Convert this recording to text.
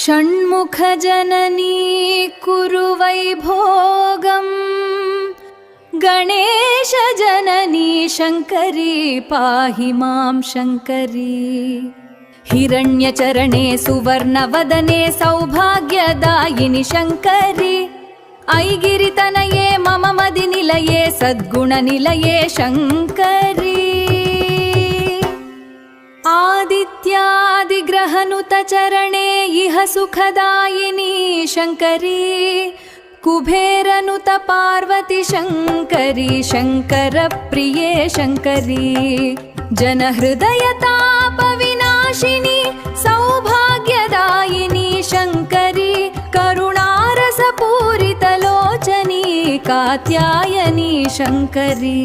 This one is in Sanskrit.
षण्मुखजननी कुरु वैभोगम् गणेशजननी शङ्करी पाहि मां शङ्करी हिरण्यचरणे सुवर्णवदने सौभाग्यदायिनि शङ्करी ऐगिरितनये मम मदिनिलये सद्गुणनिलये शङ्करी आदित्यादिग्रहनुतचरणे इह सुखदायिनी शङ्करी कुबेरनुत पार्वती शङ्करी शङ्करप्रिये शङ्करी जनहृदयतापविनाशिनी सौभाग्यदायिनी शङ्करी करुणारसपूरितलोचनी कात्यायनी शङ्करी।